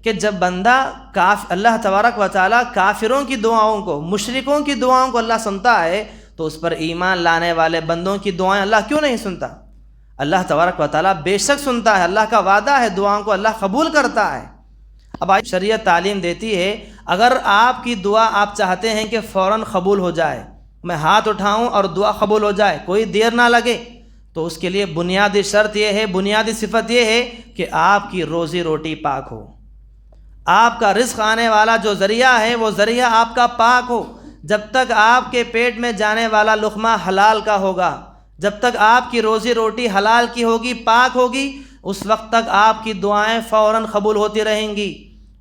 کہ جب بندہ اللہ تبارک و تعالیٰ کافروں کی دعاؤں کو، مشرکوں کی دعاؤں کو اللہ سنتا ہے، تو اس پر ایمان لانے والے بندوں کی دعائیں اللہ کیوں نہیں سنتا؟ اللہ تبارک و تعالیٰ بے شک سنتا ہے، اللہ کا وعدہ ہے، دعاؤں کو اللہ قبول کرتا ہے۔ اب شریعت تعلیم دیتی ہے اگر آپ کی دعا آپ چاہتے ہیں کہ فوراً قبول ہو جائے، میں ہاتھ اٹھاؤں اور دعا قبول ہو جائے، کوئی دیر نہ لگے، تو اس کے لیے بنیادی شرط یہ ہے، بنیادی صفت یہ ہے کہ آپ کی روزی روٹی پاک ہو، آپ کا رزق آنے والا جو ذریعہ ہے وہ ذریعہ آپ کا پاک ہو۔ جب تک آپ کے پیٹ میں جانے والا لقمہ حلال کا ہوگا، جب تک آپ کی روزی روٹی حلال کی ہوگی، پاک ہوگی، اس وقت تک آپ کی دعائیں فوراً قبول ہوتی رہیں گی،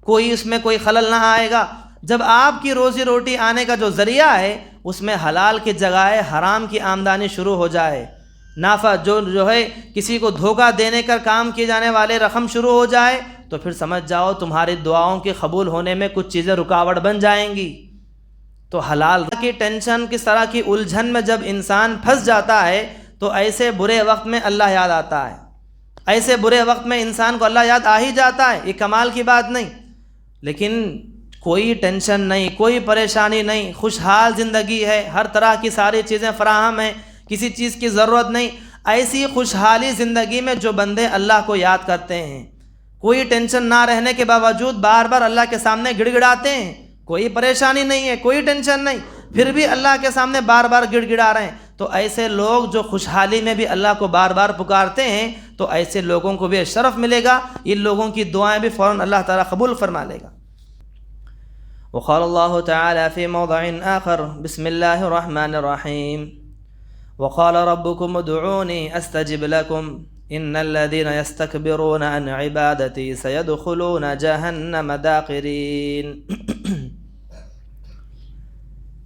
کوئی اس میں کوئی خلل نہ آئے گا۔ جب آپ کی روزی روٹی آنے کا جو ذریعہ ہے اس میں حلال کی جگہ حرام کی آمدنی شروع ہو جائے، نافع جو ہے کسی کو دھوکہ دینے کا کام کیے جانے والے رقم شروع ہو جائے، تو پھر سمجھ جاؤ تمہاری دعاؤں کے قبول ہونے میں کچھ چیزیں رکاوٹ بن جائیں گی۔ تو حلال کی ٹینشن، کس طرح کی الجھن میں جب انسان پھنس جاتا ہے تو ایسے برے وقت میں اللہ یاد آتا ہے، ایسے برے وقت میں انسان کو اللہ یاد آ ہی جاتا ہے، یہ کمال کی بات نہیں۔ لیکن کوئی ٹینشن نہیں، کوئی پریشانی نہیں، خوشحال زندگی ہے، ہر طرح کی ساری چیزیں فراہم ہیں، کسی چیز کی ضرورت نہیں، ایسی خوشحالی زندگی میں جو بندے اللہ کو یاد کرتے ہیں، کوئی ٹینشن نہ رہنے کے باوجود بار بار اللہ کے سامنے گڑ گڑاتے ہیں، کوئی پریشانی نہیں ہے، کوئی ٹینشن نہیں، پھر بھی اللہ کے سامنے بار بار گڑ گڑا رہے ہیں، تو ایسے لوگ جو خوشحالی میں بھی اللہ کو بار بار پکارتے ہیں، تو ایسے لوگوں کو بھی شرف ملے گا، ان لوگوں کی دعائیں بھی فوراً اللہ تعالیٰ قبول فرما لے گا۔ وقال اللہ تعالی فی موضع آخر بسم اللہ الرحمن الرحیم وقال ربکم ادعونی استجب لکم ان الذین یستکبرون عن عبادتی سیدخلون جہنم داخرین۔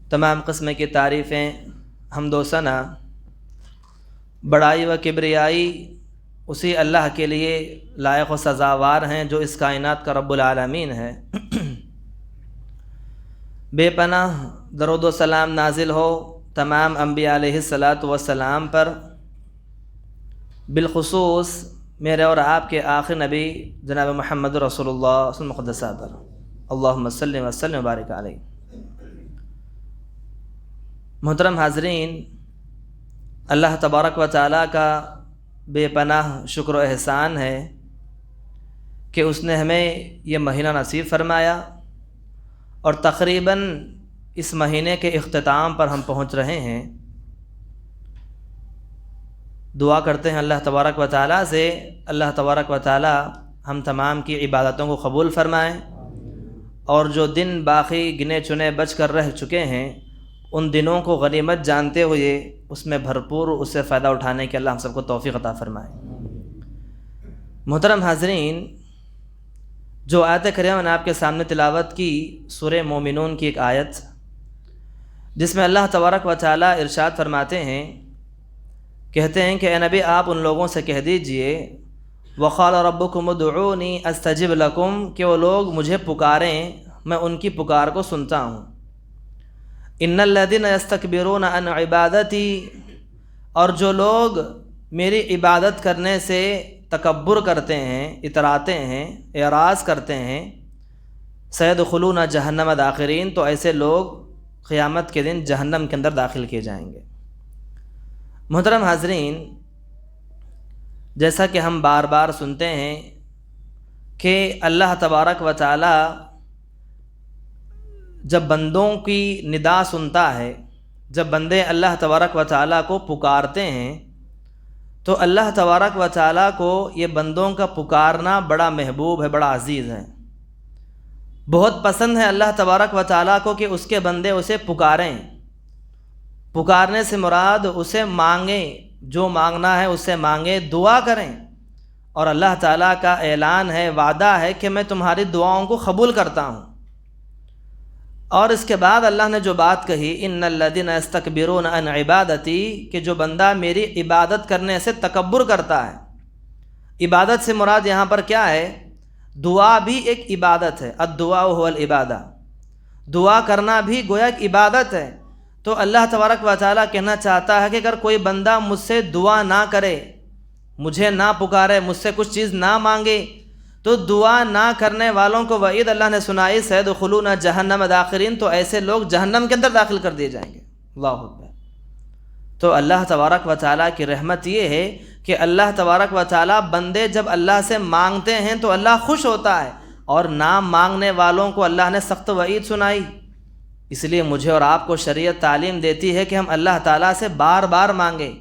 تمام قسم کی تعریفیں، حمد و ثنا، بڑائی و کبریائی اسی اللہ کے لیے لائق و سزاوار ہیں جو اس کائنات کا رب العالمین ہے۔ بے پناہ درود و سلام نازل ہو تمام انبیاء علیہ الصلاۃ والسلام پر، بالخصوص میرے اور آپ کے آخر نبی جناب محمد رسول اللہ صلی اللہ علیہ وسلم مقدسہ پر، اللہم صلی وسلم وبارک علیہ۔ محترم حاضرین، اللہ تبارک و تعالیٰ کا بے پناہ شکر و احسان ہے کہ اس نے ہمیں یہ مہینہ نصیب فرمایا، اور تقریباً اس مہینے کے اختتام پر ہم پہنچ رہے ہیں۔ دعا کرتے ہیں اللہ تبارک و تعالیٰ سے، اللہ تبارک و تعالیٰ ہم تمام کی عبادتوں کو قبول فرمائیں، اور جو دن باقی گنے چنے بچ کر رہ چکے ہیں ان دنوں کو غنیمت جانتے ہوئے اس میں بھرپور اس سے فائدہ اٹھانے کے اللہ ہم سب کو توفیق عطا فرمائے۔ محترم حاضرین، جو آیت کریمہ نے آپ کے سامنے تلاوت کی، سورہ مومنون کی ایک آیت، جس میں اللہ تبارک و تعالیٰ ارشاد فرماتے ہیں، کہتے ہیں کہ اے نبی آپ ان لوگوں سے کہہ دیجئے وقال ربکم ادعونی استجب لکم، کہ وہ لوگ مجھے پکاریں میں ان کی پکار کو سنتا ہوں۔ ان الذین یستکبرون عن عبادتی، اور جو لوگ میری عبادت کرنے سے تکبر کرتے ہیں، اتراتے ہیں، اعراض کرتے ہیں، سیدخلون جہنم داخرین، تو ایسے لوگ قیامت کے دن جہنم کے اندر داخل کیے جائیں گے۔ محترم حاضرین، جیسا کہ ہم بار بار سنتے ہیں کہ اللہ تبارک و تعالی جب بندوں کی ندا سنتا ہے، جب بندے اللہ تبارک و تعالیٰ کو پکارتے ہیں، تو اللہ تبارک و تعالیٰ کو یہ بندوں کا پکارنا بڑا محبوب ہے، بڑا عزیز ہے، بہت پسند ہے اللہ تبارک و تعالیٰ کو کہ اس کے بندے اسے پکاریں۔ پکارنے سے مراد اسے مانگیں، جو مانگنا ہے اسے مانگیں، دعا کریں، اور اللہ تعالیٰ کا اعلان ہے، وعدہ ہے کہ میں تمہاری دعاؤں کو قبول کرتا ہوں۔ اور اس کے بعد اللہ نے جو بات کہی، ان الذین یستکبرون عن عبادتی، کہ جو بندہ میری عبادت کرنے سے تکبر کرتا ہے۔ عبادت سے مراد یہاں پر کیا ہے؟ دعا بھی ایک عبادت ہے، الدعاء هو العبادہ، دعا کرنا بھی گویا ایک عبادت ہے۔ تو اللہ تبارک و تعالیٰ کہنا چاہتا ہے کہ اگر کوئی بندہ مجھ سے دعا نہ کرے، مجھے نہ پکارے، مجھ سے کچھ چیز نہ مانگے، تو دعا نہ کرنے والوں کو وعید اللہ نے سنائی سیدخلون جہنم داخرین، تو ایسے لوگ جہنم کے اندر داخل کر دیے جائیں گے۔ اللہ اکبر۔ تو اللہ تبارک و تعالیٰ کی رحمت یہ ہے کہ اللہ تبارک و تعالیٰ بندے جب اللہ سے مانگتے ہیں تو اللہ خوش ہوتا ہے، اور نہ مانگنے والوں کو اللہ نے سخت وعید سنائی۔ اس لیے مجھے اور آپ کو شریعت تعلیم دیتی ہے کہ ہم اللہ تعالیٰ سے بار بار مانگیں،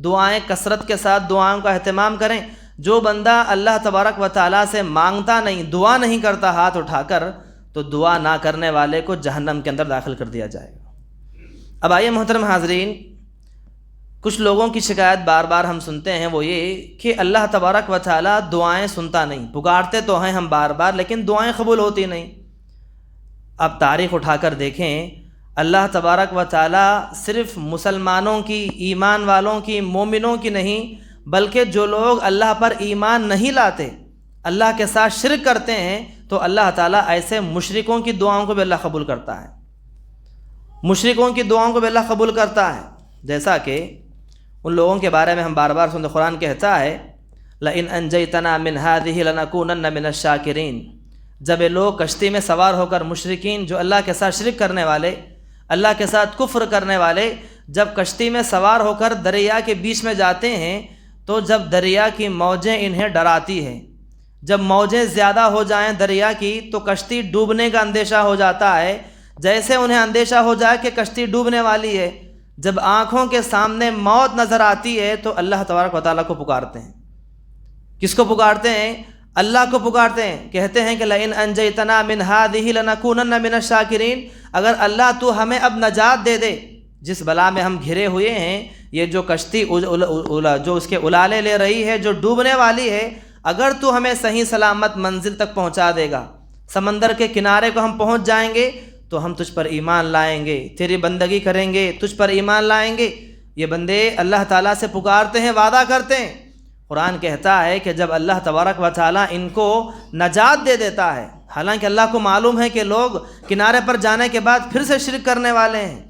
دعائیں کثرت کے ساتھ دعاؤں کا اہتمام کریں۔ جو بندہ اللہ تبارک و تعالیٰ سے مانگتا نہیں، دعا نہیں کرتا ہاتھ اٹھا کر، تو دعا نہ کرنے والے کو جہنم کے اندر داخل کر دیا جائے گا۔ اب آئیے محترم حاضرین، کچھ لوگوں کی شکایت بار بار ہم سنتے ہیں، وہ یہ کہ اللہ تبارک و تعالیٰ دعائیں سنتا نہیں، پکارتے تو ہیں ہم بار بار لیکن دعائیں قبول ہوتی نہیں۔ اب تاریخ اٹھا کر دیکھیں، اللہ تبارک و تعالیٰ صرف مسلمانوں کی، ایمان والوں کی، مومنوں کی نہیں، بلکہ جو لوگ اللہ پر ایمان نہیں لاتے، اللہ کے ساتھ شرک کرتے ہیں، تو اللہ تعالیٰ ایسے مشرکوں کی دعاؤں کو بھی اللہ قبول کرتا ہے، مشرکوں کی دعاؤں کو بھی اللہ قبول کرتا ہے۔ جیسا کہ ان لوگوں کے بارے میں ہم بار بار سنتے، قرآن کہتا ہے لَإِنْ أَنْجَيْتَنَا مِنْ هَذِهِ لَنَكُونَنَّ مِنَ الشَّاكِرِينَ۔ جب یہ لوگ کشتی میں سوار ہو کر، مشرکین جو اللہ کے ساتھ شرک کرنے والے، اللہ کے ساتھ کفر کرنے والے، جب کشتی میں سوار ہو کر دریا کے بیچ میں جاتے ہیں، تو جب دریا کی موجیں انہیں ڈراتی ہیں، جب موجیں زیادہ ہو جائیں دریا کی تو کشتی ڈوبنے کا اندیشہ ہو جاتا ہے۔ جیسے انہیں اندیشہ ہو جائے کہ کشتی ڈوبنے والی ہے، جب آنکھوں کے سامنے موت نظر آتی ہے تو اللہ تبارک و تعالیٰ کو پکارتے ہیں۔ کس کو پکارتے ہیں؟ اللہ کو پکارتے ہیں، کہتے ہیں کہ لَإِنْ أَنْجَيْتَنَا مِنْ هَذِهِ لَنَكُونَنَّ مِنَ الشَّاكِرِينَ۔ اگر اللہ تو ہمیں اب نجات دے دے، جس بلا میں ہم گھرے ہوئے ہیں، یہ جو کشتی جو اس کے الالے لے رہی ہے، جو ڈوبنے والی ہے، اگر تو ہمیں صحیح سلامت منزل تک پہنچا دے گا، سمندر کے کنارے کو ہم پہنچ جائیں گے، تو ہم تجھ پر ایمان لائیں گے، تیری بندگی کریں گے، تجھ پر ایمان لائیں گے۔ یہ بندے اللہ تعالیٰ سے پکارتے ہیں، وعدہ کرتے ہیں۔ قرآن کہتا ہے کہ جب اللہ تبارک و تعالیٰ ان کو نجات دے دیتا ہے، حالانکہ اللہ کو معلوم ہے کہ لوگ کنارے پر جانے کے بعد پھر سے شرک کرنے والے ہیں،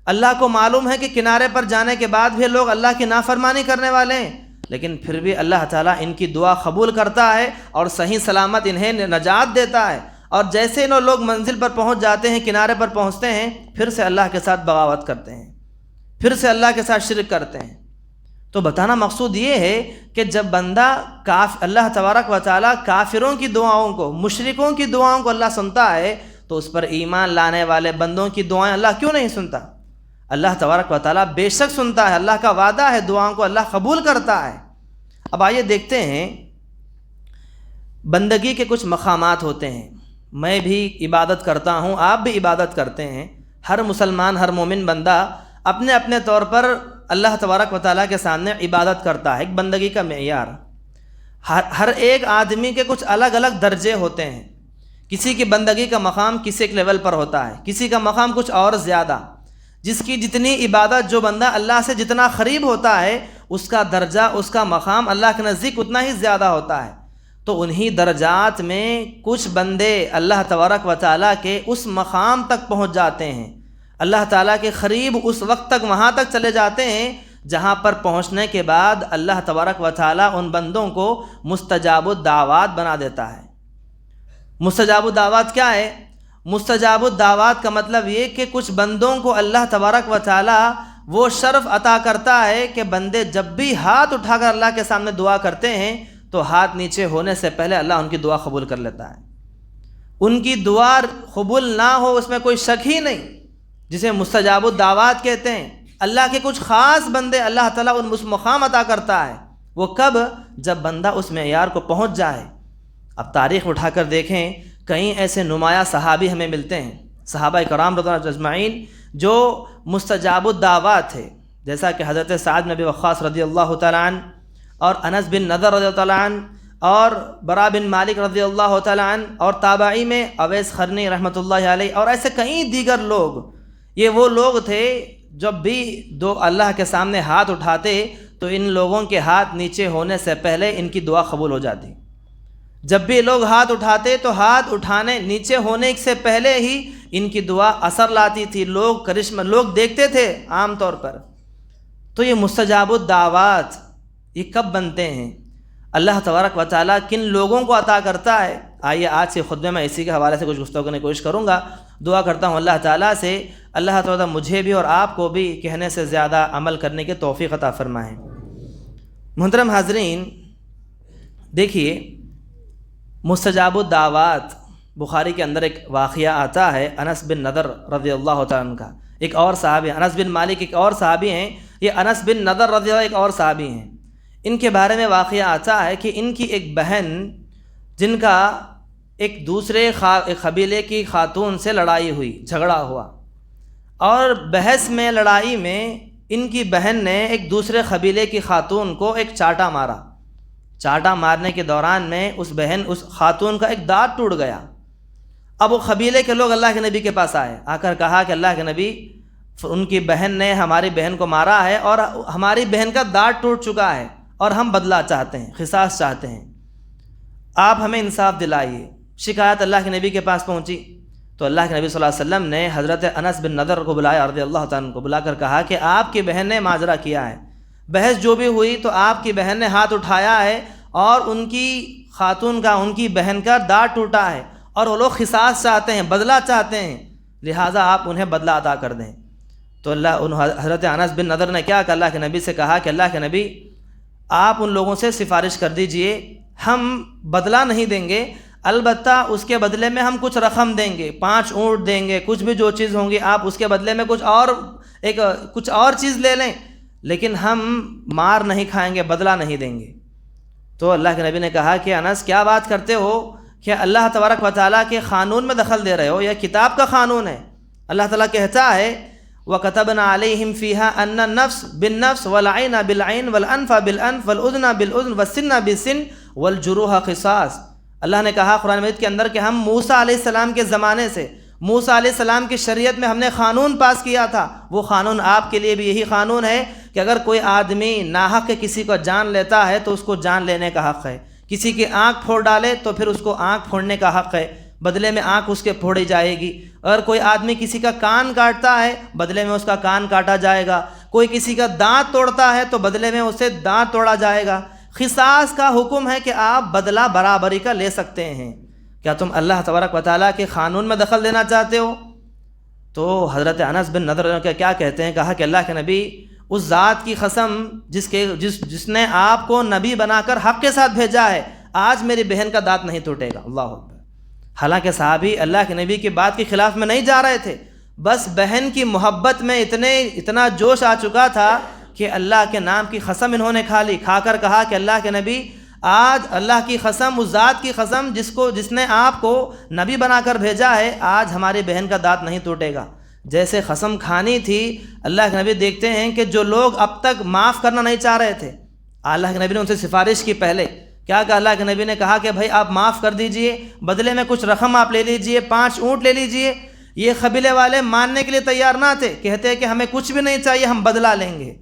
اللہ کو معلوم ہے کہ کنارے پر جانے کے بعد بھی لوگ اللہ کی نافرمانی کرنے والے ہیں، لیکن پھر بھی اللہ تعالیٰ ان کی دعا قبول کرتا ہے اور صحیح سلامت انہیں نجات دیتا ہے۔ اور جیسے انہوں لوگ منزل پر پہنچ جاتے ہیں، کنارے پر پہنچتے ہیں، پھر سے اللہ کے ساتھ بغاوت کرتے ہیں، پھر سے اللہ کے ساتھ شرک کرتے ہیں۔ تو بتانا مقصود یہ ہے کہ جب بندہ اللہ تبارک و تعالیٰ کافروں کی دعاؤں کو، مشرکوں کی دعاؤں کو اللہ سنتا ہے، تو اس پر ایمان لانے والے بندوں کی دعائیں اللہ کیوں نہیں سنتا؟ اللہ تبارک و تعالیٰ بے شک سنتا ہے، اللہ کا وعدہ ہے، دعاؤں کو اللہ قبول کرتا ہے۔ اب آئیے دیکھتے ہیں، بندگی کے کچھ مقامات ہوتے ہیں۔ میں بھی عبادت کرتا ہوں، آپ بھی عبادت کرتے ہیں، ہر مسلمان، ہر مومن بندہ اپنے اپنے طور پر اللہ تبارک و تعالیٰ کے سامنے عبادت کرتا ہے۔ ایک بندگی کا معیار، ہر ایک آدمی کے کچھ الگ الگ درجے ہوتے ہیں۔ کسی کی بندگی کا مقام کسی ایک لیول پر ہوتا ہے، کسی کا مقام کچھ اور زیادہ۔ جس کی جتنی عبادت، جو بندہ اللہ سے جتنا قریب ہوتا ہے، اس کا درجہ، اس کا مقام اللہ کے نزدیک اتنا ہی زیادہ ہوتا ہے۔ تو انہی درجات میں کچھ بندے اللہ تبارک و تعالیٰ کے اس مقام تک پہنچ جاتے ہیں، اللہ تعالیٰ کے قریب اس وقت تک، وہاں تک چلے جاتے ہیں جہاں پر پہنچنے کے بعد اللہ تبارک و تعالیٰ ان بندوں کو مستجاب الدعوات بنا دیتا ہے۔ مستجاب الدعوات کیا ہے؟ مستجاب الدعوات کا مطلب یہ کہ کچھ بندوں کو اللہ تبارک و تعالیٰ وہ شرف عطا کرتا ہے کہ بندے جب بھی ہاتھ اٹھا کر اللہ کے سامنے دعا کرتے ہیں تو ہاتھ نیچے ہونے سے پہلے اللہ ان کی دعا قبول کر لیتا ہے۔ ان کی دعا قبول نہ ہو اس میں کوئی شک ہی نہیں، جسے مستجاب الدعوات کہتے ہیں۔ اللہ کے کچھ خاص بندے اللہ تعالیٰ ان اس مقام عطا کرتا ہے۔ وہ کب؟ جب بندہ اس معیار کو پہنچ جائے۔ اب تاریخ اٹھا کر دیکھیں، کئی ایسے نمایاں صحابی ہمیں ملتے ہیں، صحابہ کرام رضی اللہ اجمعین، جو مستجاب الدعوات تھے، جیسا کہ حضرت سعد بن ابی وقاص رضی اللہ تعالیٰ عنہ، اور انس بن نضر رضی اللہ تعالیٰ عنہ، اور برا بن مالک رضی اللہ تعالیٰ عنہ، اور تابعی میں اویس قرنی رحمۃ اللہ علیہ، اور ایسے کئی دیگر لوگ۔ یہ وہ لوگ تھے جب بھی اللہ کے سامنے ہاتھ اٹھاتے تو ان لوگوں کے ہاتھ نیچے ہونے سے پہلے ان کی دعا قبول ہو جاتی۔ جب بھی لوگ ہاتھ اٹھاتے تو ہاتھ اٹھانے نیچے ہونے سے پہلے ہی ان کی دعا اثر لاتی تھی، لوگ کرشمہ لوگ دیکھتے تھے عام طور پر۔ تو یہ مستجاب الدعوات یہ کب بنتے ہیں؟ اللہ تبارک و تعالیٰ کن لوگوں کو عطا کرتا ہے، آئیے آج سے خطبے میں اسی کے حوالے سے کچھ گفتگو کرنے کی کوشش کروں گا۔ دعا کرتا ہوں اللہ تعالیٰ سے اللہ تعالیٰ مجھے بھی اور آپ کو بھی کہنے سے زیادہ عمل کرنے کی توفیق عطا فرمائیں۔ محترم حاضرین، دیکھیے مستجاب الدعوات بخاری کے اندر ایک واقعہ آتا ہے انس بن نضر رضی اللہ تعالیٰ عنہ کا۔ ایک اور صحابی انس بن مالک ایک اور صحابی ہیں، یہ انس بن نضر رضی اللہ ایک اور صحابی ہیں۔ ان کے بارے میں واقعہ آتا ہے کہ ان کی ایک بہن جن کا ایک دوسرے ایک قبیلے کی خاتون سے لڑائی ہوئی، جھگڑا ہوا، اور بحث میں لڑائی میں ان کی بہن نے ایک دوسرے قبیلے کی خاتون کو ایک چاٹا مارا۔ چاٹا مارنے کے دوران میں اس خاتون کا ایک دانت ٹوٹ گیا۔ اب وہ قبیلے کے لوگ اللہ کے نبی کے پاس آئے، آ کر کہا کہ اللہ کے نبی، ان کی بہن نے ہماری بہن کو مارا ہے اور ہماری بہن کا دانت ٹوٹ چکا ہے اور ہم بدلہ چاہتے ہیں، قصاص چاہتے ہیں، آپ ہمیں انصاف دلائیے۔ شکایت اللہ کے نبی کے پاس پہنچی تو اللہ کے نبی صلی اللہ علیہ وسلم نے حضرت انس بن نضر کو بلایا رضی اللہ تعالیٰ عنہ کو، بلا کر کہا کہ آپ کی بہن نے معاذرہ کیا ہے، بحث جو بھی ہوئی تو آپ کی بہن نے ہاتھ اٹھایا ہے اور ان کی خاتون کا، ان کی بہن کا دانت ٹوٹا ہے اور وہ لوگ قصاص چاہتے ہیں، بدلہ چاہتے ہیں، لہٰذا آپ انہیں بدلہ عطا کر دیں۔ تو حضرت انس بن نضر نے کیا کہ اللہ کے نبی سے کہا کہ اللہ کے نبی، آپ ان لوگوں سے سفارش کر دیجئے، ہم بدلہ نہیں دیں گے، البتہ اس کے بدلے میں ہم کچھ رقم دیں گے، 5 اونٹ دیں گے، کچھ بھی جو چیز ہوں گی آپ اس کے بدلے میں کچھ اور چیز لے لیں، لیکن ہم مار نہیں کھائیں گے، بدلہ نہیں دیں گے۔ تو اللہ کے نبی نے کہا کہ انس کیا بات کرتے ہو کہ اللہ تبارک و تعالیٰ کے قانون میں دخل دے رہے ہو، یہ کتاب کا قانون ہے۔ اللہ تعالیٰ کہتا ہے وَكَتَبْنَا عَلَيْهِمْ فِيهَا أَنَّ النَّفْسَ بِالنَّفْسِ وَالْعَيْنَ بِالْعَيْنِ وَالْأَنْفَ بِالْأَنْفِ وَالْأُذْنَ بِالْأُذْنِ وَالسِّنَّ بِالسِّنِّ وَالْجُرُوحَ قِصَاص۔ اللہ نے کہا قرآن مجید کے اندر کہ ہم موسیٰ علیہ السلام کے زمانے سے، موسیٰ علیہ السلام کی شریعت میں ہم نے قانون پاس کیا تھا، وہ قانون آپ کے لیے بھی یہی قانون ہے کہ اگر کوئی آدمی ناحق کسی کو جان لیتا ہے تو اس کو جان لینے کا حق ہے، کسی کی آنکھ پھوڑ ڈالے تو پھر اس کو آنکھ پھوڑنے کا حق ہے، بدلے میں آنکھ اس کے پھوڑی جائے گی۔ اگر کوئی آدمی کسی کا کان کاٹتا ہے بدلے میں اس کا کان کاٹا جائے گا، کوئی کسی کا دانت توڑتا ہے تو بدلے میں اسے دانت توڑا جائے گا۔ قصاص کا حکم ہے کہ آپ بدلہ برابری کا لے سکتے ہیں۔ کیا تم اللہ تبارک و تعالیٰ کے قانون میں دخل دینا چاہتے ہو؟ تو حضرت انس بن نضر کیا کہتے ہیں، کہا کہ اللہ کے نبی، اس ذات کی قسم جس نے آپ کو نبی بنا کر حق کے ساتھ بھیجا ہے، آج میری بہن کا دانت نہیں ٹوٹے گا۔ اللہ اکبر۔ حالانکہ صحابی اللہ کے نبی کی بات کے خلاف میں نہیں جا رہے تھے، بس بہن کی محبت میں اتنا جوش آ چکا تھا کہ اللہ کے نام کی قسم انہوں نے کھا کر کہا کہ اللہ کے نبی، آج اللہ کی قسم، اس ذات کی قسم جس نے آپ کو نبی بنا کر بھیجا ہے، آج ہماری بہن کا دانت نہیں ٹوٹے گا۔ جیسے قسم کھانی تھی، اللہ کے نبی دیکھتے ہیں کہ جو لوگ اب تک معاف کرنا نہیں چاہ رہے تھے، اللہ کے نبی نے ان سے سفارش کی۔ پہلے کیا کہ اللہ کے نبی نے کہا کہ بھائی آپ معاف کر دیجئے، بدلے میں کچھ رقم آپ لے لیجئے، 5 اونٹ لے لیجئے۔ یہ قبیلے والے ماننے کے لیے تیار نہ تھے، کہتے کہ ہمیں کچھ بھی نہیں چاہیے، ہم بدلہ لیں گے۔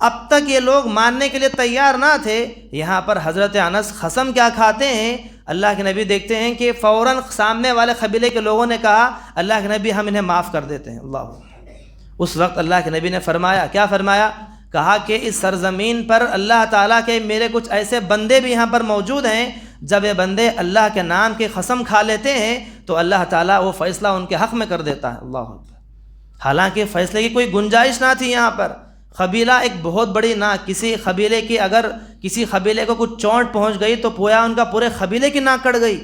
اب تک یہ لوگ ماننے کے لیے تیار نہ تھے، یہاں پر حضرت انس قسم کیا کھاتے ہیں، اللہ کے نبی دیکھتے ہیں کہ فوراً سامنے والے قبیلے کے لوگوں نے کہا اللہ کے نبی ہم انہیں معاف کر دیتے ہیں۔ اللہ، اس وقت اللہ کے نبی نے فرمایا، کیا فرمایا؟ کہا کہ اس سرزمین پر اللہ تعالیٰ کے میرے کچھ ایسے بندے بھی یہاں پر موجود ہیں، جب یہ بندے اللہ کے نام کی قسم کھا لیتے ہیں تو اللہ تعالیٰ وہ فیصلہ ان کے حق میں کر دیتا ہے۔ اللہ اکبر۔ حالانکہ فیصلے کی کوئی گنجائش نہ تھی یہاں پر، قبیلہ ایک بہت بڑی ناک، کسی قبیلے کی اگر کسی قبیلے کو کچھ چوٹ پہنچ گئی تو پویا ان کا پورے قبیلے کی ناک کٹ گئی۔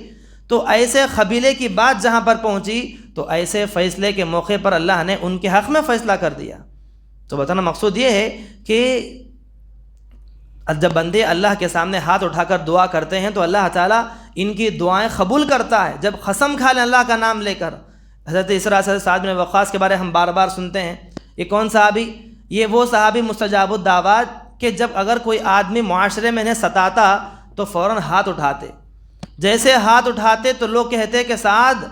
تو ایسے قبیلے کی بات جہاں پر پہنچی تو ایسے فیصلے کے موقع پر اللہ نے ان کے حق میں فیصلہ کر دیا۔ تو بتانا مقصود یہ ہے کہ جب بندے اللہ کے سامنے ہاتھ اٹھا کر دعا کرتے ہیں تو اللہ تعالیٰ ان کی دعائیں قبول کرتا ہے۔ جب قسم کھا لیں اللہ کا نام لے کر، حضرت اسرا سے سعد بن وقاص کے بارے ہم بار بار سنتے ہیں۔ یہ کون صحابی؟ یہ وہ صحابی مستجاب الدعوات کہ جب اگر کوئی آدمی معاشرے میں انہیں ستاتا تو فوراً ہاتھ اٹھاتے، جیسے ہاتھ اٹھاتے تو لوگ کہتے کہ سعد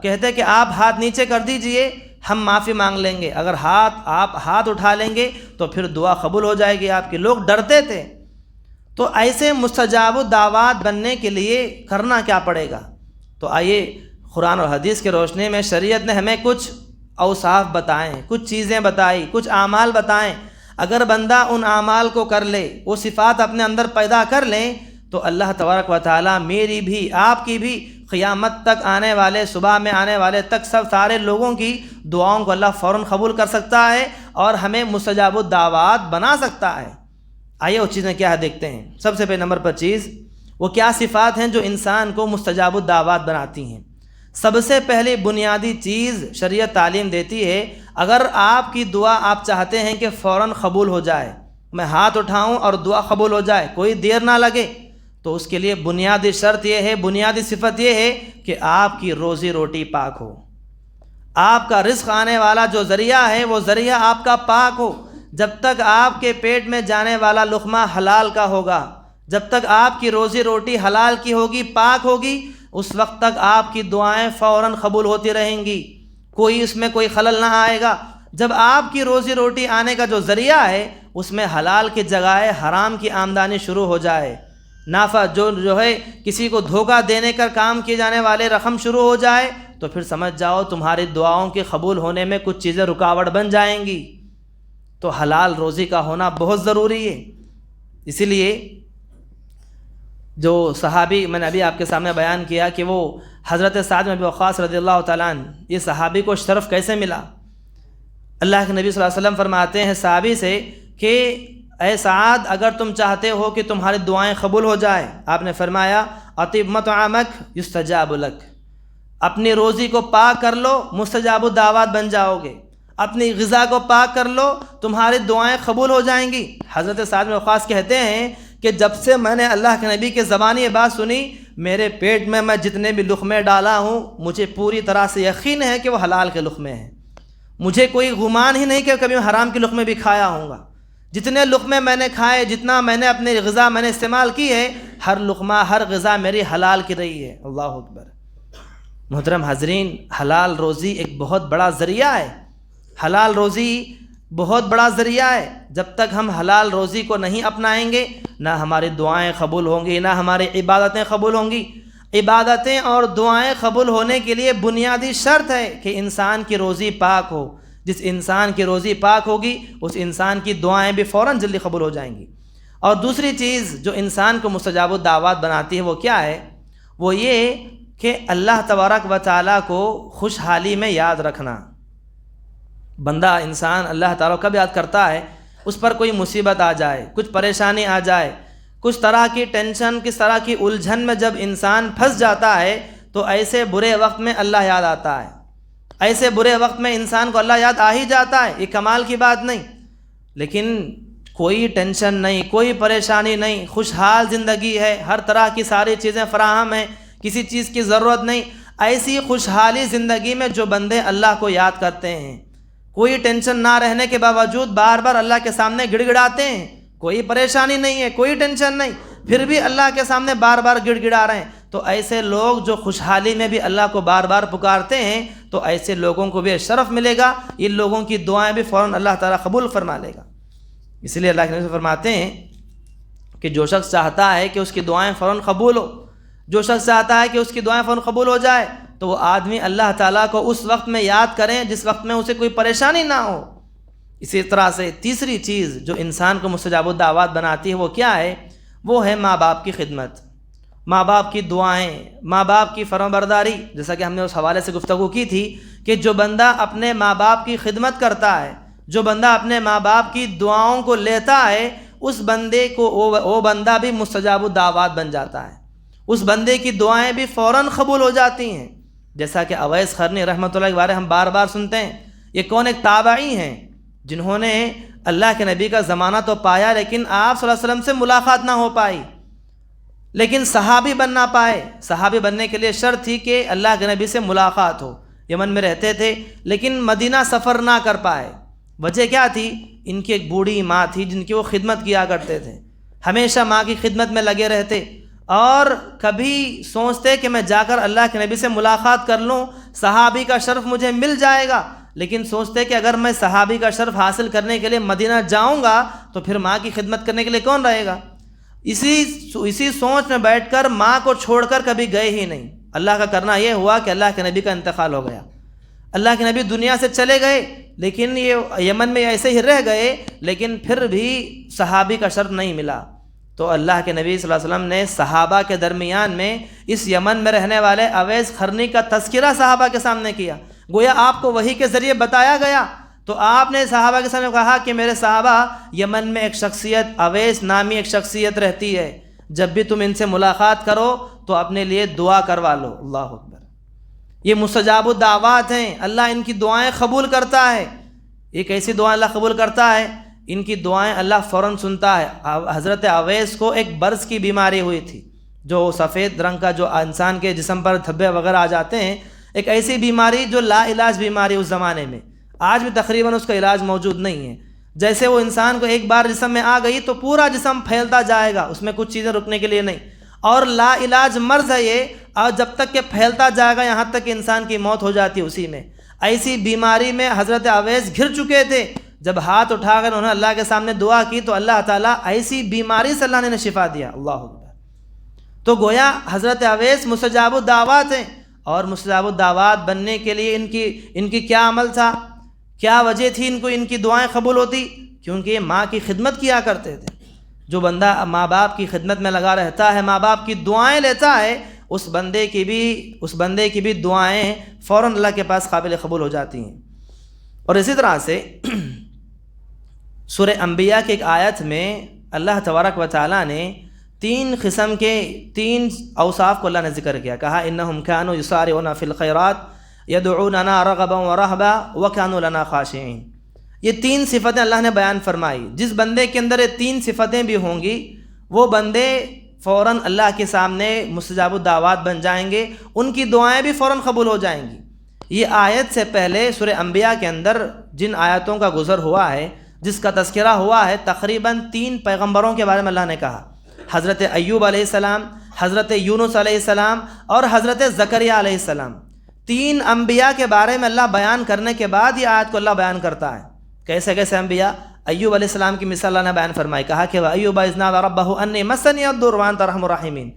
کہتے کہ آپ ہاتھ نیچے کر دیجئے، ہم معافی مانگ لیں گے، اگر آپ ہاتھ اٹھا لیں گے تو پھر دعا قبول ہو جائے گی آپ کی۔ لوگ ڈرتے تھے۔ تو ایسے مستجاب الدعوات بننے کے لیے کرنا کیا پڑے گا؟ تو آئیے قرآن اور حدیث کی روشنی میں شریعت نے ہمیں کچھ اوصاف بتائیں، کچھ چیزیں بتائی، کچھ اعمال بتائیں۔ اگر بندہ ان اعمال کو کر لے، وہ صفات اپنے اندر پیدا کر لیں تو اللہ تبارک و تعالیٰ میری بھی آپ کی بھی قیامت تک آنے والے صبح میں آنے والے تک سارے لوگوں کی دعاؤں کو اللہ فوراً قبول کر سکتا ہے اور ہمیں مستجاب الدعوات بنا سکتا ہے۔ آئیے وہ چیزیں کیا ہے دیکھتے ہیں۔ سب سے پہلے نمبر پر چیز وہ کیا صفات ہیں جو انسان کو مستجاب الدعوات بناتی ہیں۔ سب سے پہلے بنیادی چیز شریعت تعلیم دیتی ہے، اگر آپ کی دعا آپ چاہتے ہیں کہ فوراً قبول ہو جائے، میں ہاتھ اٹھاؤں اور دعا قبول ہو جائے، کوئی دیر نہ لگے، تو اس کے لیے بنیادی شرط یہ ہے، بنیادی صفت یہ ہے کہ آپ کی روزی روٹی پاک ہو، آپ کا رزق آنے والا جو ذریعہ ہے وہ ذریعہ آپ کا پاک ہو۔ جب تک آپ کے پیٹ میں جانے والا لقمہ حلال کا ہوگا، جب تک آپ کی روزی روٹی حلال کی ہوگی، پاک ہوگی، اس وقت تک آپ کی دعائیں فوراً قبول ہوتی رہیں گی، کوئی اس میں کوئی خلل نہ آئے گا۔ جب آپ کی روزی روٹی آنے کا جو ذریعہ ہے اس میں حلال کی جگہ حرام کی آمدنی شروع ہو جائے، نافع جو ہے کسی کو دھوکہ دینے کا کام کیے جانے والے رقم شروع ہو جائے، تو پھر سمجھ جاؤ تمہاری دعاؤں کے قبول ہونے میں کچھ چیزیں رکاوٹ بن جائیں گی۔ تو حلال روزی کا ہونا بہت ضروری ہے۔ اسی لیے جو صحابی میں نے ابھی آپ کے سامنے بیان کیا کہ وہ حضرت سعد بن ابی وقاص رضی اللہ تعالیٰ عنہ، یہ صحابی کو شرف کیسے ملا؟ اللہ کے نبی صلی اللہ علیہ وسلم فرماتے ہیں صحابی سے کہ اے سعد، اگر تم چاہتے ہو کہ تمہاری دعائیں قبول ہو جائے، آپ نے فرمایا اطب مطعمک یستجاب لک، اپنی روزی کو پاک کر لو، مستجاب الدعوات بن جاؤ گے، اپنی غذا کو پاک کر لو، تمہاری دعائیں قبول ہو جائیں گی۔ حضرت سعد بن وقاص کہتے ہیں کہ جب سے میں نے اللہ کے نبی کے زبانی یہ بات سنی، میرے پیٹ میں جتنے بھی لقمے ڈالا ہوں، مجھے پوری طرح سے یقین ہے کہ وہ حلال کے لقمے ہیں، مجھے کوئی گمان ہی نہیں کہ کبھی میں حرام کے لقمے بھی کھایا ہوں گا۔ جتنے لقمے میں نے کھائے، جتنا میں نے اپنی غذا میں نے استعمال کی ہے، ہر لقمہ ہر غذا میری حلال کی رہی ہے۔ اللہ اکبر۔ محترم حاضرین، حلال روزی ایک بہت بڑا ذریعہ ہے، حلال روزی بہت بڑا ذریعہ ہے۔ جب تک ہم حلال روزی کو نہیں اپنائیں گے، نہ ہماری دعائیں قبول ہوں گی، نہ ہماری عبادتیں قبول ہوں گی۔ عبادتیں اور دعائیں قبول ہونے کے لیے بنیادی شرط ہے کہ انسان کی روزی پاک ہو۔ جس انسان کی روزی پاک ہوگی اس انسان کی دعائیں بھی فوراً جلدی قبول ہو جائیں گی۔ اور دوسری چیز جو انسان کو مستجاب الدعوات بناتی ہے وہ کیا ہے؟ وہ یہ کہ اللہ تبارک و تعالیٰ کو خوشحالی میں یاد رکھنا۔ بندہ انسان اللہ تعالیٰ کب یاد کرتا ہے؟ اس پر کوئی مصیبت آ جائے، کچھ پریشانی آ جائے، کچھ طرح کی ٹینشن، کس طرح کی الجھن میں جب انسان پھنس جاتا ہے تو ایسے برے وقت میں اللہ یاد آتا ہے، ایسے برے وقت میں انسان کو اللہ یاد آ ہی جاتا ہے، یہ کمال کی بات نہیں۔ لیکن کوئی ٹینشن نہیں، کوئی پریشانی نہیں، خوشحال زندگی ہے، ہر طرح کی ساری چیزیں فراہم ہیں، کسی چیز کی ضرورت نہیں، ایسی خوشحالی زندگی میں جو بندے اللہ کو یاد کرتے ہیں، کوئی ٹینشن نہ رہنے کے باوجود بار بار اللہ کے سامنے گڑ گڑاتے ہیں، کوئی پریشانی نہیں ہے، کوئی ٹینشن نہیں، پھر بھی اللہ کے سامنے بار بار گڑ گڑا رہے ہیں، تو ایسے لوگ جو خوشحالی میں بھی اللہ کو بار بار پکارتے ہیں تو ایسے لوگوں کو بھی شرف ملے گا، ان لوگوں کی دعائیں بھی فوراً اللہ تعالیٰ قبول فرما لے گا۔ اس لیے اللہ کے نبی فرماتے ہیں کہ جو شخص چاہتا ہے کہ اس کی دعائیں فوراً قبول ہو، جو شخص چاہتا ہے کہ اس کی دعائیں فوراً قبول ہو جائے، تو وہ آدمی اللہ تعالیٰ کو اس وقت میں یاد کریں جس وقت میں اسے کوئی پریشانی نہ ہو۔ اسی طرح سے تیسری چیز جو انسان کو مستجاب الدعوات بناتی ہے وہ کیا ہے؟ وہ ہے ماں باپ کی خدمت، ماں باپ کی دعائیں، ماں باپ کی فرمانبرداری۔ جیسا کہ ہم نے اس حوالے سے گفتگو کی تھی کہ جو بندہ اپنے ماں باپ کی خدمت کرتا ہے، جو بندہ اپنے ماں باپ کی دعاؤں کو لیتا ہے، اس بندے کو وہ بندہ بھی مستجاب الدعوات بن جاتا ہے، اس بندے کی دعائیں بھی فوراً قبول ہو جاتی ہیں۔ جیسا کہ اویس قرنی رحمۃ اللہ کے بارے ہم بار بار سنتے ہیں، یہ کون ایک تابعی ہیں جنہوں نے اللہ کے نبی کا زمانہ تو پایا لیکن آپ صلی اللہ علیہ وسلم سے ملاقات نہ ہو پائی، لیکن صحابی بن نہ پائے۔ صحابی بننے کے لیے شرط تھی کہ اللہ کے نبی سے ملاقات ہو۔ یمن میں رہتے تھے لیکن مدینہ سفر نہ کر پائے۔ وجہ کیا تھی؟ ان کی ایک بوڑھی ماں تھی جن کی وہ خدمت کیا کرتے تھے، ہمیشہ ماں کی خدمت میں لگے رہتے، اور کبھی سوچتے کہ میں جا کر اللہ کے نبی سے ملاقات کر لوں، صحابی کا شرف مجھے مل جائے گا، لیکن سوچتے کہ اگر میں صحابی کا شرف حاصل کرنے کے لیے مدینہ جاؤں گا تو پھر ماں کی خدمت کرنے کے لیے کون رہے گا؟ اسی سوچ میں بیٹھ کر ماں کو چھوڑ کر کبھی گئے ہی نہیں۔ اللہ کا کرنا یہ ہوا کہ اللہ کے نبی کا انتقال ہو گیا، اللہ کے نبی دنیا سے چلے گئے، لیکن یہ یمن میں ایسے ہی رہ گئے، لیکن پھر بھی صحابی کا شرف نہیں ملا۔ تو اللہ کے نبی صلی اللہ علیہ وسلم نے صحابہ کے درمیان میں اس یمن میں رہنے والے اویس قرنی کا تذکرہ صحابہ کے سامنے کیا، گویا آپ کو وحی کے ذریعے بتایا گیا، تو آپ نے صحابہ کے سامنے کہا کہ میرے صحابہ، یمن میں ایک شخصیت اویس نامی ایک شخصیت رہتی ہے، جب بھی تم ان سے ملاقات کرو تو اپنے لیے دعا کروا لو۔ اللہ اکبر، یہ مستجاب الدعوات ہیں، اللہ ان کی دعائیں قبول کرتا ہے۔ ایک ایسی دعائیں اللہ قبول کرتا ہے، ان کی دعائیں اللہ فوراً سنتا ہے۔ حضرت اویس کو ایک برص کی بیماری ہوئی تھی، جو سفید رنگ کا جو انسان کے جسم پر دھبے وغیرہ آ جاتے ہیں، ایک ایسی بیماری جو لا علاج بیماری اس زمانے میں، آج بھی تقریباً اس کا علاج موجود نہیں ہے۔ جیسے وہ انسان کو ایک بار جسم میں آ گئی تو پورا جسم پھیلتا جائے گا، اس میں کچھ چیزیں رکنے کے لیے نہیں، اور لا علاج مرض ہے یہ، اور جب تک کہ پھیلتا جائے گا یہاں تک کہ انسان کی موت ہو جاتی ہے اسی میں۔ ایسی بیماری میں حضرت اویس گھر چکے تھے، جب ہاتھ اٹھا کر انہوں نے اللہ کے سامنے دعا کی تو اللہ تعالیٰ ایسی بیماری سے اللہ نے شفا دیا۔ اللہ اکبر، تو گویا حضرت اویس مستجاب الدعوات ہیں، اور مستجاب الدعوات بننے کے لیے ان کی کیا عمل تھا، کیا وجہ تھی ان کی دعائیں قبول ہوتی؟ کیونکہ یہ ماں کی خدمت کیا کرتے تھے۔ جو بندہ ماں باپ کی خدمت میں لگا رہتا ہے، ماں باپ کی دعائیں لیتا ہے، اس بندے کی بھی دعائیں فوراً اللہ کے پاس قابل قبول ہو جاتی ہیں۔ اور اسی طرح سے سورہ انبیاء کی ایک آیت میں اللہ تبارک و تعالیٰ نے تین قسم کے تین اوصاف کو اللہ نے ذکر کیا، کہا انہم کانوا یسارعون فی الخیرات یدعوننا رغبا ورہبا وکانوا لنا خاشعین۔ یہ تین صفتیں اللہ نے بیان فرمائی، جس بندے کے اندر یہ تین صفتیں بھی ہوں گی وہ بندے فوراً اللہ کے سامنے مستجاب الدعوات بن جائیں گے، ان کی دعائیں بھی فوراً قبول ہو جائیں گی۔ یہ آیت سے پہلے سورہ انبیاء کے اندر جن آیتوں کا گزر ہوا ہے، جس کا تذکرہ ہوا ہے، تقریباً 3 پیغمبروں کے بارے میں اللہ نے کہا، حضرت ایوب علیہ السلام، حضرت یونس علیہ السلام اور حضرت زکریا علیہ السلام۔ 3 انبیاء کے بارے میں اللہ بیان کرنے کے بعد یہ آیت کو اللہ بیان کرتا ہے۔ کیسے کیسے انبیاء؟ ایوب علیہ السلام کی مثال اللہ نے بیان فرمائی، کہا کہ وَأَيُّوبَ إِذْ نَادَىٰ رَبَّهُ أَنِّي مَسَّنِيَ الضُّرُّ وَأَنتَ أَرْحَمُ الرَّاحِمِينَ۔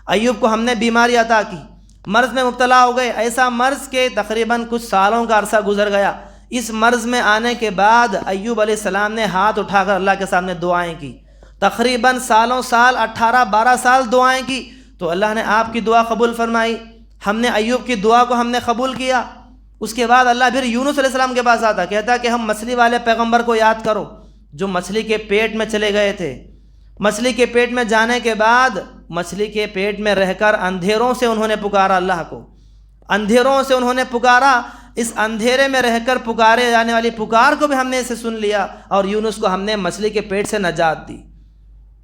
ایوب کو ہم نے بیماری عطا کی، مرض میں مبتلا ہو گئے، ایسا مرض کے تقریباً کچھ سالوں کا عرصہ گزر گیا۔ اس مرض میں آنے کے بعد ایوب علیہ السلام نے ہاتھ اٹھا کر اللہ کے سامنے دعائیں کی، تقریباً سال 18-12 سال دعائیں کی، تو اللہ نے آپ کی دعا قبول فرمائی، ہم نے ایوب کی دعا کو ہم نے قبول کیا۔ اس کے بعد اللہ پھر یونس علیہ السلام کے پاس آتا، کہتا کہ ہم مچھلی والے پیغمبر کو یاد کرو جو مچھلی کے پیٹ میں چلے گئے تھے۔ مچھلی کے پیٹ میں جانے کے بعد مچھلی کے پیٹ میں رہ کر اندھیروں سے انہوں نے پکارا اللہ کو، اندھیروں سے انہوں نے پکارا، اس اندھیرے میں رہ کر پکارے جانے والی پکار کو بھی ہم نے اسے سن لیا، اور یونس کو ہم نے مچھلی کے پیٹ سے نجات دی۔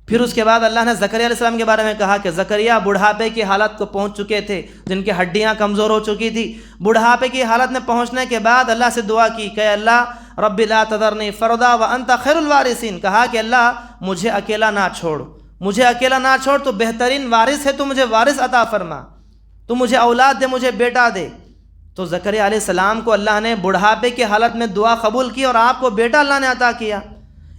پھر اس کے بعد اللہ نے زکریا علیہ السلام کے بارے میں کہا کہ زکریا بڑھاپے کی حالت کو پہنچ چکے تھے، جن کی ہڈیاں کمزور ہو چکی تھی۔ بڑھاپے کی حالت میں پہنچنے کے بعد اللہ سے دعا کی کہ اللہ رب لا تذرنی فردا وانت خیر الوارثین، کہا کہ اللہ مجھے اکیلا نہ چھوڑ، مجھے اکیلا نہ چھوڑ، تو بہترین وارث ہے، تو مجھے وارث عطا فرما، تو مجھے اولاد دے، مجھے بیٹا دے۔ تو زکریا علیہ السلام کو اللہ نے بڑھاپے کی حالت میں دعا قبول کی اور آپ کو بیٹا اللہ نے عطا کیا۔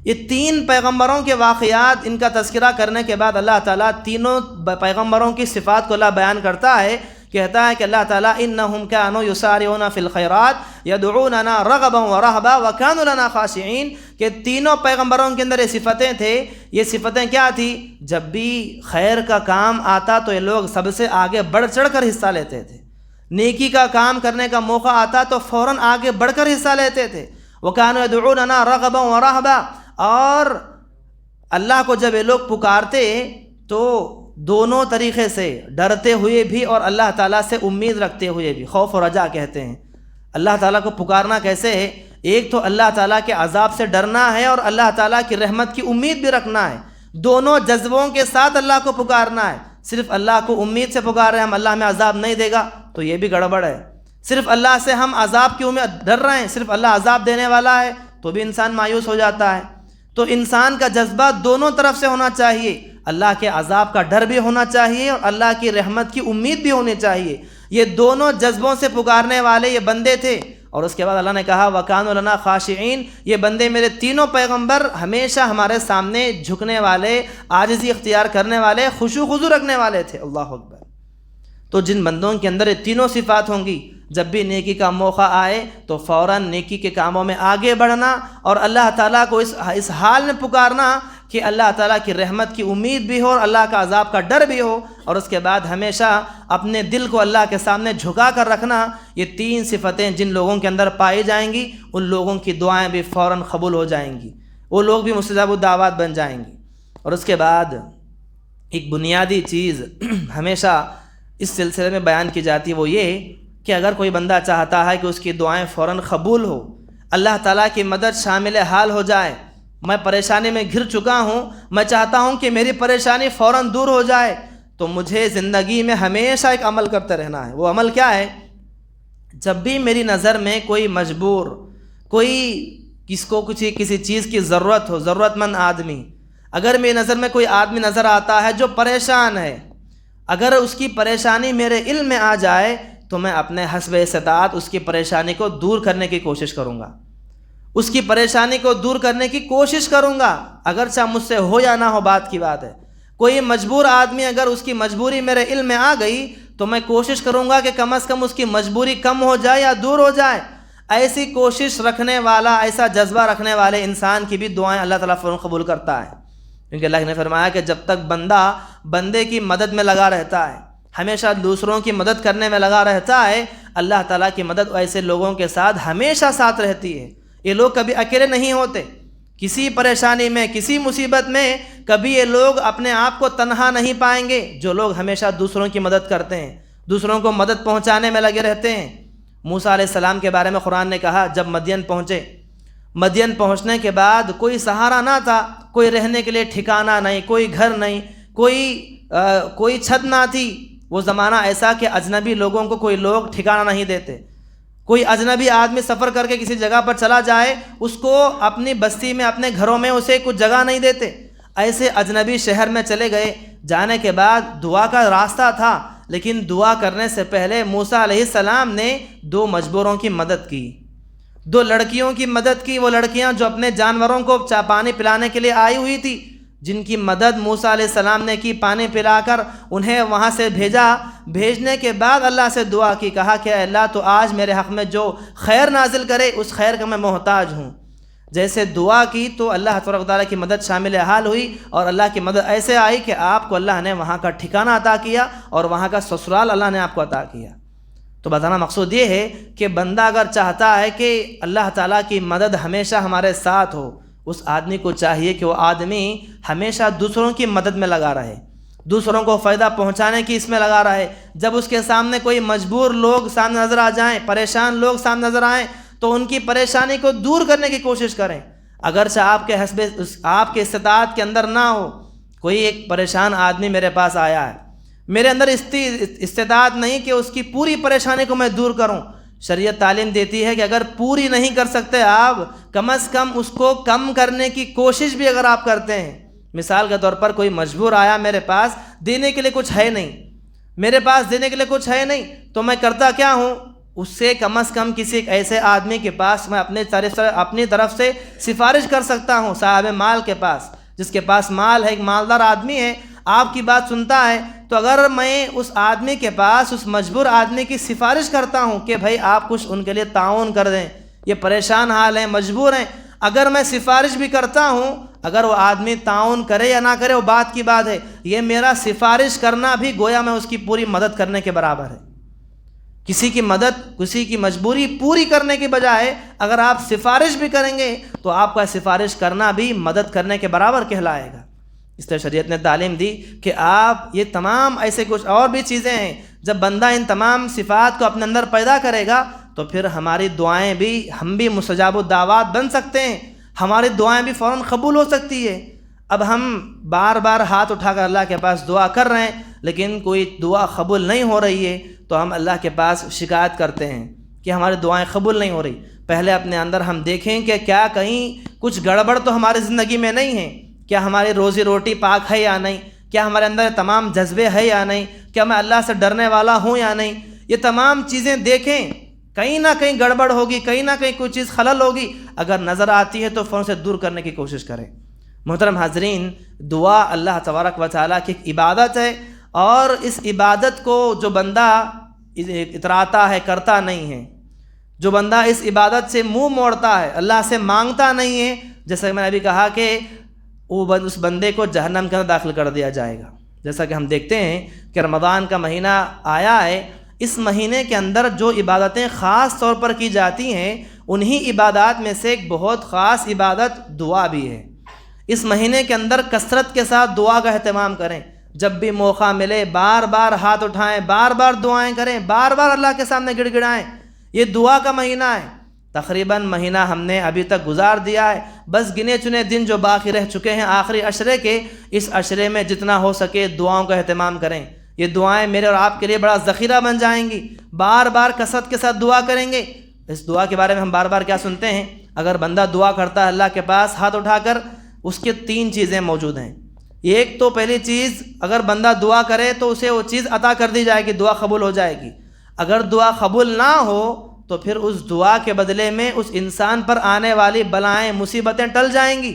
یہ 3 پیغمبروں کے واقعات، ان کا تذکرہ کرنے کے بعد اللہ تعالیٰ تینوں پیغمبروں کی صفات کو اللہ بیان کرتا ہے، کہتا ہے کہ اللہ تعالیٰ انہم کانوا یسارعون فی الخیرات یدعوننا رغبا ورہبا وکانوا لنا خاشعین، کہ تینوں پیغمبروں کے اندر یہ صفتیں تھے۔ یہ صفتیں کیا تھی؟ جب بھی خیر کا کام آتا تو یہ لوگ سب سے آگے بڑھ چڑھ کر حصہ لیتے تھے، نیکی کا کام کرنے کا موقع آتا تو فوراً آگے بڑھ کر حصہ لیتے تھے۔ وکانوا یدعوننا رغبا ورہبا، اور اللہ کو جب یہ لوگ پکارتے تو دونوں طریقے سے، ڈرتے ہوئے بھی اور اللہ تعالیٰ سے امید رکھتے ہوئے بھی، خوف و رجا کہتے ہیں۔ اللہ تعالیٰ کو پکارنا کیسے ہے؟ ایک تو اللہ تعالیٰ کے عذاب سے ڈرنا ہے اور اللہ تعالیٰ کی رحمت کی امید بھی رکھنا ہے، دونوں جذبوں کے ساتھ اللہ کو پکارنا ہے۔ صرف اللہ کو امید سے پکار رہے ہیں ہم اللہ ہمیں عذاب نہیں دے گا تو یہ بھی گڑبڑ ہے، صرف اللہ سے ہم عذاب کی امید ڈر رہے ہیں، صرف اللہ عذاب دینے والا ہے تو بھی انسان مایوس ہو جاتا ہے۔ تو انسان کا جذبہ دونوں طرف سے ہونا چاہیے، اللہ کے عذاب کا ڈر بھی ہونا چاہیے اور اللہ کی رحمت کی امید بھی ہونی چاہیے۔ یہ دونوں جذبوں سے پکارنے والے یہ بندے تھے، اور اس کے بعد اللہ نے کہا وَكَانُوا لَنَا خَاشِعِينَ، یہ بندے میرے تینوں پیغمبر ہمیشہ ہمارے سامنے جھکنے والے، عاجزی اختیار کرنے والے، خشوع خضوع رکھنے والے تھے۔ اللہ اکبر۔ تو جن بندوں کے اندر یہ تینوں صفات ہوں گی، جب بھی نیکی کا موقع آئے تو فوراً نیکی کے کاموں میں آگے بڑھنا اور اللہ تعالیٰ کو اس حال میں پکارنا کہ اللہ تعالیٰ کی رحمت کی امید بھی ہو اور اللہ کا عذاب کا ڈر بھی ہو، اور اس کے بعد ہمیشہ اپنے دل کو اللہ کے سامنے جھکا کر رکھنا۔ یہ 3 صفتیں جن لوگوں کے اندر پائی جائیں گی ان لوگوں کی دعائیں بھی فوراً قبول ہو جائیں گی، وہ لوگ بھی مستجاب الدعوات بن جائیں گی۔ اور اس کے بعد ایک بنیادی چیز ہمیشہ اس سلسلے میں بیان کی جاتی ہے، وہ یہ کہ اگر کوئی بندہ چاہتا ہے کہ اس کی دعائیں فوراً قبول ہو، اللہ تعالیٰ کی مدد شامل حال ہو جائے، میں پریشانی میں گھر چکا ہوں، میں چاہتا ہوں کہ میری پریشانی فوراً دور ہو جائے، تو مجھے زندگی میں ہمیشہ ایک عمل کرتے رہنا ہے۔ وہ عمل کیا ہے؟ جب بھی میری نظر میں کوئی مجبور، کوئی کس کو کسی چیز کی ضرورت ہو، ضرورت مند آدمی، اگر میری نظر میں کوئی آدمی نظر آتا ہے جو پریشان ہے، اگر اس کی پریشانی میرے علم میں آ جائے تو میں اپنے حسب استطاعت اس کی پریشانی کو دور کرنے کی کوشش کروں گا، اس کی پریشانی کو دور کرنے کی کوشش کروں گا، اگرچہ مجھ سے ہو یا نہ ہو بات کی بات ہے۔ کوئی مجبور آدمی اگر اس کی مجبوری میرے علم میں آ گئی تو میں کوشش کروں گا کہ کم از کم اس کی مجبوری کم ہو جائے یا دور ہو جائے۔ ایسی کوشش رکھنے والا، ایسا جذبہ رکھنے والے انسان کی بھی دعائیں اللہ تعالیٰ فوراً قبول کرتا ہے، کیونکہ اللہ نے فرمایا کہ جب تک بندہ بندے کی مدد میں لگا رہتا ہے، ہمیشہ دوسروں کی مدد کرنے میں لگا رہتا ہے، اللہ تعالیٰ کی مدد ایسے لوگوں کے ساتھ ہمیشہ ساتھ رہتی ہے۔ یہ لوگ کبھی اکیلے نہیں ہوتے، کسی پریشانی میں، کسی مصیبت میں کبھی یہ لوگ اپنے آپ کو تنہا نہیں پائیں گے۔ جو لوگ ہمیشہ دوسروں کی مدد کرتے ہیں، دوسروں کو مدد پہنچانے میں لگے رہتے ہیں۔ موسیٰ علیہ السلام کے بارے میں قرآن نے کہا، جب مدین پہنچے، مدین پہنچنے کے بعد کوئی سہارا نہ تھا، کوئی رہنے کے لیے ٹھکانہ نہیں، کوئی گھر نہیں، کوئی چھت نہ تھی۔ وہ زمانہ ایسا کہ اجنبی لوگوں کو کوئی لوگ ٹھکانہ نہیں دیتے، کوئی اجنبی آدمی سفر کر کے کسی جگہ پر چلا جائے اس کو اپنی بستی میں، اپنے گھروں میں اسے کچھ جگہ نہیں دیتے۔ ایسے اجنبی شہر میں چلے گئے، جانے کے بعد دعا کا راستہ تھا، لیکن دعا کرنے سے پہلے موسیٰ علیہ السلام نے 2 مجبوروں کی مدد کی، 2 لڑکیوں کی مدد کی۔ وہ لڑکیاں جو اپنے جانوروں کو پانی پلانے کے لیے آئی ہوئی تھی، جن کی مدد موسیٰ علیہ السلام نے کی، پانی پلا کر انہیں وہاں سے بھیجا۔ بھیجنے کے بعد اللہ سے دعا کی، کہا کہ اے اللہ تو آج میرے حق میں جو خیر نازل کرے اس خیر کا میں محتاج ہوں۔ جیسے دعا کی تو اللہ تبارک و تعالیٰ کی مدد شامل حال ہوئی، اور اللہ کی مدد ایسے آئی کہ آپ کو اللہ نے وہاں کا ٹھکانہ عطا کیا اور وہاں کا سسرال اللہ نے آپ کو عطا کیا۔ تو بتانا مقصود یہ ہے کہ بندہ اگر چاہتا ہے کہ اللہ تعالیٰ کی مدد ہمیشہ ہمارے ساتھ ہو، اس آدمی کو چاہیے کہ وہ آدمی ہمیشہ دوسروں کی مدد میں لگا رہے، دوسروں کو فائدہ پہنچانے کی اس میں لگا رہے۔ جب اس کے سامنے کوئی مجبور لوگ سامنے نظر آ جائیں، پریشان لوگ سامنے نظر آئیں، تو ان کی پریشانی کو دور کرنے کی کوشش کریں، اگرچہ آپ کے استطاعت کے اندر نہ ہو۔ کوئی ایک پریشان آدمی میرے پاس آیا ہے، میرے اندر استطاعت نہیں کہ اس کی پوری پریشانی کو میں دور کروں۔ شریعت تعلیم دیتی ہے کہ اگر پوری نہیں کر سکتے آپ، کم از کم اس کو کم کرنے کی کوشش بھی اگر آپ کرتے ہیں۔ مثال کے طور پر کوئی مجبور آیا میرے پاس، دینے کے لیے کچھ ہے نہیں، میرے پاس دینے کے لیے کچھ ہے نہیں، تو میں کرتا کیا ہوں؟ اس سے کم از کم کسی ایک ایسے آدمی کے پاس میں اپنی طرف سے سفارش کر سکتا ہوں، صاحب مال کے پاس، جس کے پاس مال ہے، ایک مالدار آدمی ہے، آپ کی بات سنتا ہے، تو اگر میں اس آدمی کے پاس، اس مجبور آدمی کی سفارش کرتا ہوں کہ بھائی آپ کچھ ان کے لیے تعاون کر دیں، یہ پریشان حال ہیں، مجبور ہیں، اگر میں سفارش بھی کرتا ہوں، اگر وہ آدمی تعاون کرے یا نہ کرے وہ بات کی بات ہے، یہ میرا سفارش کرنا بھی گویا میں اس کی پوری مدد کرنے کے برابر ہے۔ کسی کی مدد، کسی کی مجبوری پوری کرنے کے بجائے اگر آپ سفارش بھی کریں گے تو آپ کا سفارش کرنا بھی مدد کرنے کے برابر کہلائے گا۔ اس طرح شریعت نے تعلیم دی کہ آپ یہ تمام ایسے کچھ اور بھی چیزیں ہیں، جب بندہ ان تمام صفات کو اپنے اندر پیدا کرے گا تو پھر ہماری دعائیں بھی، ہم بھی مستجاب الدعوات بن سکتے ہیں، ہماری دعائیں بھی فوراً قبول ہو سکتی ہے۔ اب ہم بار بار ہاتھ اٹھا کر اللہ کے پاس دعا کر رہے ہیں لیکن کوئی دعا قبول نہیں ہو رہی ہے تو ہم اللہ کے پاس شکایت کرتے ہیں کہ ہماری دعائیں قبول نہیں ہو رہی۔ پہلے اپنے اندر ہم دیکھیں کہ کیا کہیں کچھ گڑبڑ تو ہماری زندگی میں نہیں ہے، کیا ہماری روزی روٹی پاک ہے یا نہیں، کیا ہمارے اندر تمام جذبے ہے یا نہیں، کیا میں اللہ سے ڈرنے والا ہوں یا نہیں، یہ تمام چیزیں دیکھیں، کہیں نہ کہیں گڑبڑ ہوگی، کہیں نہ کہیں کوئی چیز خلل ہوگی، اگر نظر آتی ہے تو فوراً سے دور کرنے کی کوشش کریں۔ محترم حاضرین، دعا اللہ تبارک و تعالیٰ کی ایک عبادت ہے، اور اس عبادت کو جو بندہ اتراتا ہے، کرتا نہیں ہے، جو بندہ اس عبادت سے منہ موڑتا ہے، اللہ سے مانگتا نہیں ہے، جیسا کہ میں نے ابھی کہا کہ اس بندے کو جہنم کے اندر داخل کر دیا جائے گا۔ جیسا کہ ہم دیکھتے ہیں کہ رمضان کا مہینہ آیا ہے، اس مہینے کے اندر جو عبادتیں خاص طور پر کی جاتی ہیں، انہی عبادات میں سے ایک بہت خاص عبادت دعا بھی ہے۔ اس مہینے کے اندر کثرت کے ساتھ دعا کا اہتمام کریں، جب بھی موقع ملے بار بار ہاتھ اٹھائیں، بار بار دعائیں کریں، بار بار اللہ کے سامنے گڑ گڑائیں۔ یہ دعا کا مہینہ ہے۔ تقریباً مہینہ ہم نے ابھی تک گزار دیا ہے، بس گنے چنے دن جو باقی رہ چکے ہیں آخری عشرے کے، اس عشرے میں جتنا ہو سکے دعاؤں کا اہتمام کریں۔ یہ دعائیں میرے اور آپ کے لیے بڑا ذخیرہ بن جائیں گی، بار بار کثرت کے ساتھ دعا کریں گے۔ اس دعا کے بارے میں ہم بار بار کیا سنتے ہیں؟ اگر بندہ دعا کرتا ہے اللہ کے پاس ہاتھ اٹھا کر، اس کے 3 چیزیں موجود ہیں۔ ایک تو پہلی چیز، اگر بندہ دعا کرے تو اسے وہ چیز عطا کر دی جائے گی، دعا قبول ہو جائے گی۔ اگر دعا قبول نہ ہو تو پھر اس دعا کے بدلے میں اس انسان پر آنے والی بلائیں، مصیبتیں ٹل جائیں گی۔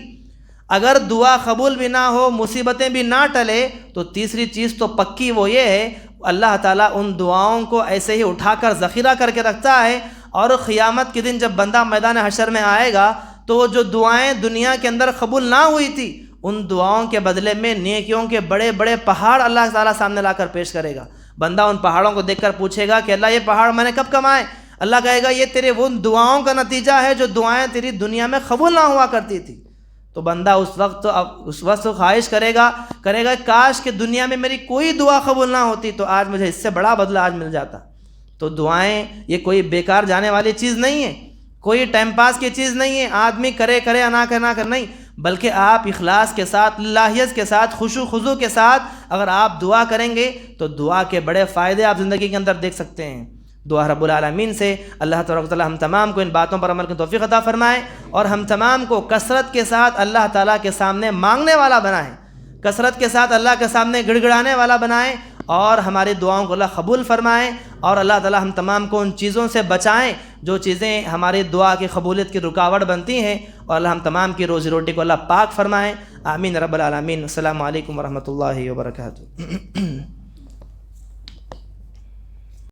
اگر دعا قبول بھی نہ ہو، مصیبتیں بھی نہ ٹلے، تو تیسری چیز تو پکی، وہ یہ ہے اللہ تعالیٰ ان دعاؤں کو ایسے ہی اٹھا کر ذخیرہ کر کے رکھتا ہے، اور قیامت کے دن جب بندہ میدان حشر میں آئے گا تو جو دعائیں دنیا کے اندر قبول نہ ہوئی تھی، ان دعاؤں کے بدلے میں نیکیوں کے بڑے بڑے پہاڑ اللہ تعالیٰ سامنے لا کر پیش کرے گا۔ بندہ ان پہاڑوں کو دیکھ کر پوچھے گا کہ اللہ یہ پہاڑ میں نے کب کمائے؟ اللہ کہے گا یہ تیرے ان دعاؤں کا نتیجہ ہے جو دعائیں تیری دنیا میں قبول نہ ہوا کرتی تھی۔ تو بندہ اس وقت خواہش کرے گا کاش کہ دنیا میں میری کوئی دعا قبول نہ ہوتی تو آج مجھے اس سے بڑا بدلہ آج مل جاتا۔ تو دعائیں یہ کوئی بیکار جانے والی چیز نہیں ہے، کوئی ٹائم پاس کی چیز نہیں ہے، آدمی کرے نہ کر نہیں، بلکہ آپ اخلاص کے ساتھ، اللہیت کے ساتھ، خشوع خضوع کے ساتھ اگر آپ دعا کریں گے تو دعا کے بڑے فائدے آپ زندگی کے اندر دیکھ سکتے ہیں۔ دعا رب العالمین سے اللہ تبارک و تعالی ہم تمام کو ان باتوں پر عمل کی توفیق عطا فرمائے، اور ہم تمام کو کثرت کے ساتھ اللہ تعالیٰ کے سامنے مانگنے والا بنائیں، کثرت کے ساتھ اللہ کے سامنے گڑ گڑانے والا بنائیں، اور ہماری دعاؤں کو اللہ قبول فرمائیں، اور اللہ تعالیٰ ہم تمام کو ان چیزوں سے بچائیں جو چیزیں ہماری دعا کی قبولیت کی رکاوٹ بنتی ہیں، اور اللہ ہم تمام کی روزی روٹی کو اللہ پاک فرمائیں۔ آمین رب العالمین۔ السلام علیکم ورحمۃ اللہ وبرکاتہ۔